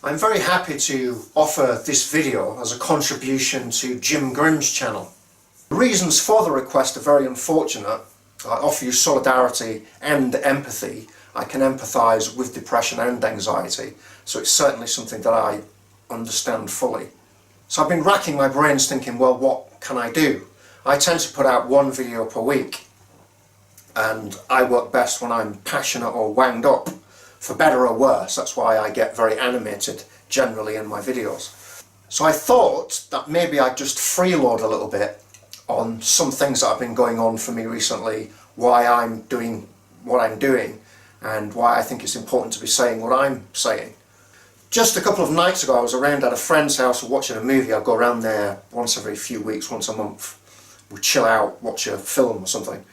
I'm very happy to offer this video as a contribution to Jim Grimm's channel. The reasons for the request are very unfortunate. I offer you solidarity and empathy. I can empathise with depression and anxiety, so it's certainly something that I understand fully. So I've been racking my brains thinking, well, what can I do? I tend to put out one video per week, and I work best when I'm passionate or wound up. For better or worse, that's why I get very animated generally in my videos. So I thought that maybe I'd just freeload a little bit on some things that have been going on for me recently, why I'm doing what I'm doing, and why I think it's important to be saying what I'm saying. Just a couple of nights ago I was around at a friend's house watching a movie. I go around there once every few weeks, once a month. We chill out, watch a film or something.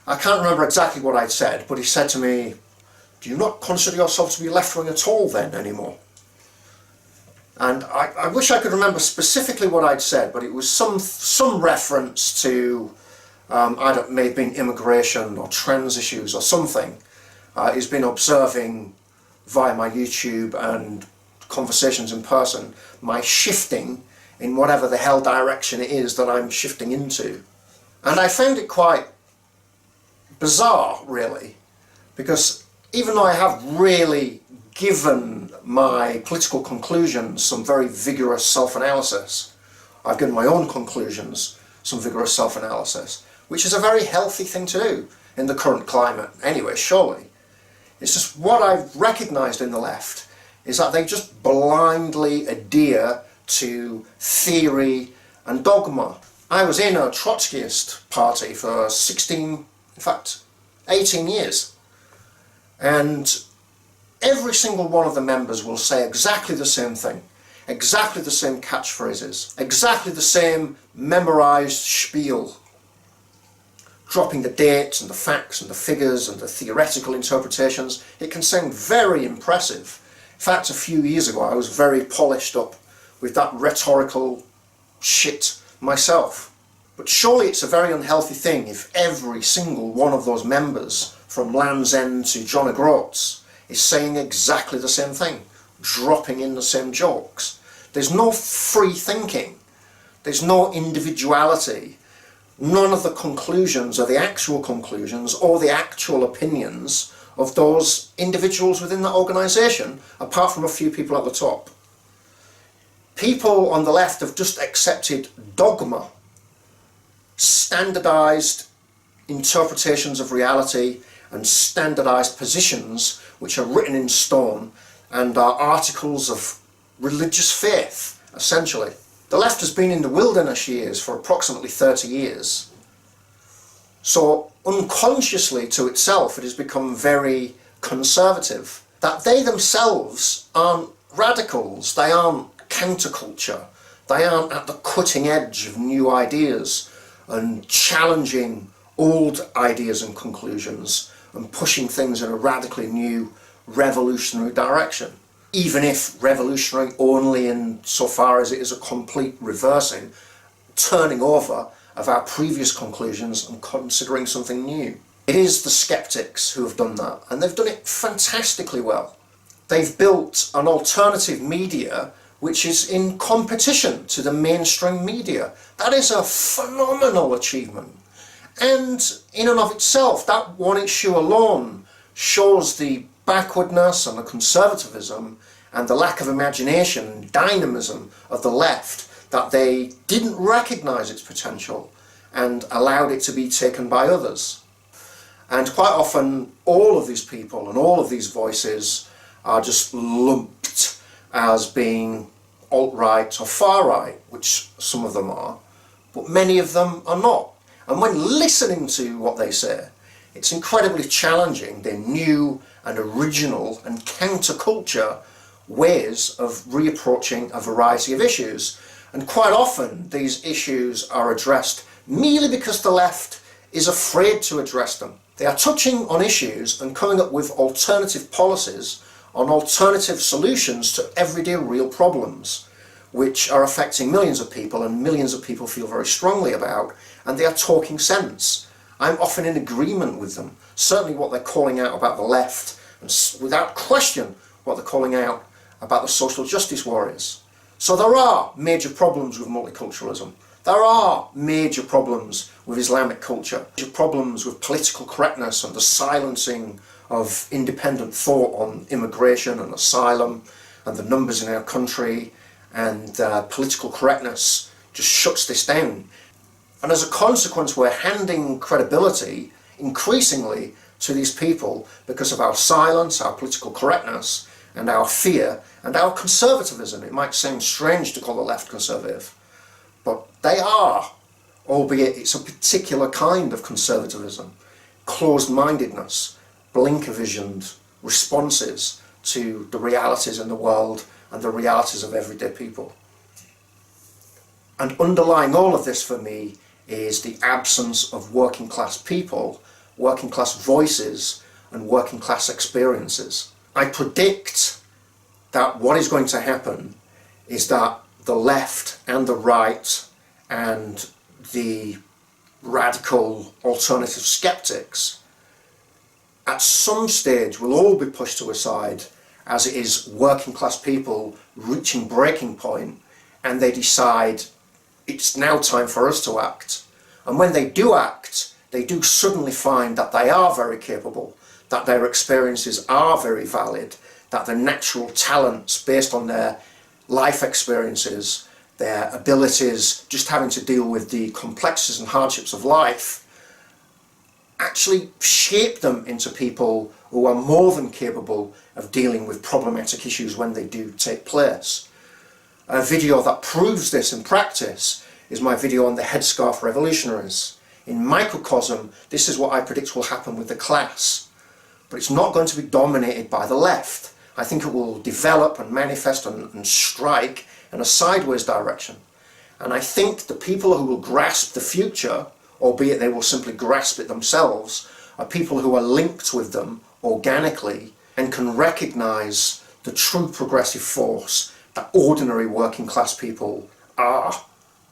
I can't remember exactly what I'd said, but he said to me, "Do you not consider yourself to be left-wing at all then anymore?" And I wish I could remember specifically what I'd said, but it was some reference to, it may have been immigration or trans issues or something. He's been observing via my YouTube and conversations in person my shifting in whatever the hell direction it is that I'm shifting into. And I found it quite bizarre, really, because even though I have really given my political conclusions some very vigorous self-analysis, I've given my own conclusions some vigorous self-analysis, which is a very healthy thing to do in the current climate anyway, surely. It's just what I've recognised in the left is that they just blindly adhere to theory and dogma. I was in a Trotskyist party for 18 years. And every single one of the members will say exactly the same thing, exactly the same catchphrases, exactly the same memorised spiel, dropping the dates and the facts and the figures and the theoretical interpretations. It can sound very impressive. In fact, a few years ago I was very polished up with that rhetorical shit myself. But surely it's a very unhealthy thing if every single one of those members, from Land's End to John O'Groats, is saying exactly the same thing, dropping in the same jokes. There's no free thinking, there's no individuality. None of the conclusions are the actual conclusions or the actual opinions of those individuals within that organisation, apart from a few people at the top. People on the left have just accepted dogma, standardised interpretations of reality and standardised positions which are written in stone and are articles of religious faith, essentially. The left has been in the wilderness years for approximately 30 years. So unconsciously to itself it has become very conservative. That they themselves aren't radicals, they aren't counterculture, they aren't at the cutting edge of new ideas and challenging old ideas and conclusions and pushing things in a radically new revolutionary direction. Even if revolutionary only in so far as it is a complete reversing, turning over of our previous conclusions and considering something new. It is the skeptics who have done that, and they've done it fantastically well. They've built an alternative media which is in competition to the mainstream media. That is a phenomenal achievement. And in and of itself, that one issue alone shows the backwardness and the conservatism and the lack of imagination and dynamism of the left, that they didn't recognise its potential and allowed it to be taken by others. And quite often all of these people and all of these voices are just lumped as being alt-right or far-right, which some of them are, but many of them are not. And when listening to what they say, it's incredibly challenging, their new and original and counterculture ways of reapproaching a variety of issues. And quite often these issues are addressed merely because the left is afraid to address them. They are touching on issues and coming up with alternative policies on alternative solutions to everyday real problems, which are affecting millions of people and millions of people feel very strongly about, and they are talking sense. I'm often in agreement with them. Certainly what they're calling out about the left, and without question what they're calling out about the social justice warriors. So there are major problems with multiculturalism. There are major problems with Islamic culture, major problems with political correctness and the silencing of independent thought on immigration and asylum and the numbers in our country, and political correctness just shuts this down. And as a consequence, we're handing credibility increasingly to these people because of our silence, our political correctness, and our fear and our conservatism. It might sound strange to call the left conservative, but they are, albeit it's a particular kind of conservatism, closed-mindedness, blinker-visioned responses to the realities in the world and the realities of everyday people. And underlying all of this for me is the absence of working class people, working class voices, and working class experiences. I predict that what is going to happen is that the left and the right and the radical alternative skeptics at some stage will all be pushed to a side, as it is working class people reaching breaking point, and they decide it's now time for us to act. And when they do act, they do suddenly find that they are very capable, that their experiences are very valid, that their natural talents based on their life experiences, their abilities, just having to deal with the complexities and hardships of life, actually shape them into people who are more than capable of dealing with problematic issues when they do take place. A video that proves this in practice is my video on the headscarf revolutionaries. In microcosm, this is what I predict will happen with the class. But it's not going to be dominated by the left. I think it will develop and manifest and strike in a sideways direction. And I think the people who will grasp the future, albeit they will simply grasp it themselves, are people who are linked with them organically and can recognise the true progressive force that ordinary working class people are.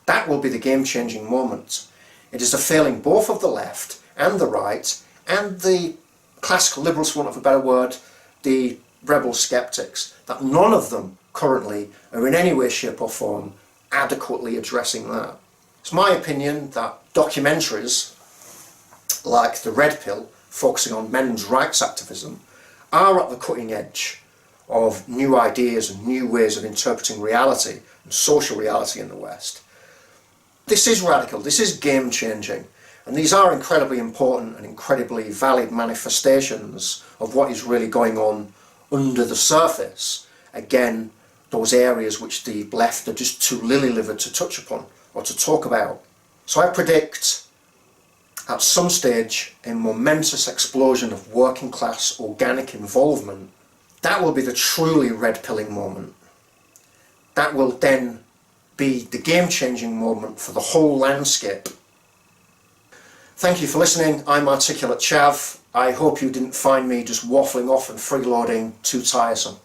That will be the game-changing moment. It is the failing both of the left and the right and the classical liberals, for want of a better word, the rebel skeptics, that none of them currently are in any way, shape or form adequately addressing that. It's my opinion that documentaries like The Red Pill, focusing on men's rights activism, are at the cutting edge of new ideas and new ways of interpreting reality and social reality in the West. This is radical, this is game-changing, and these are incredibly important and incredibly valid manifestations of what is really going on under the surface. Again, those areas which the left are just too lily-livered to touch upon or to talk about. So I predict at some stage a momentous explosion of working class organic involvement. That will be the truly red-pilling moment. That will then be the game-changing moment for the whole landscape. Thank you for listening. I'm Articulate Chav. I hope you didn't find me just waffling off and freeloading too tiresome.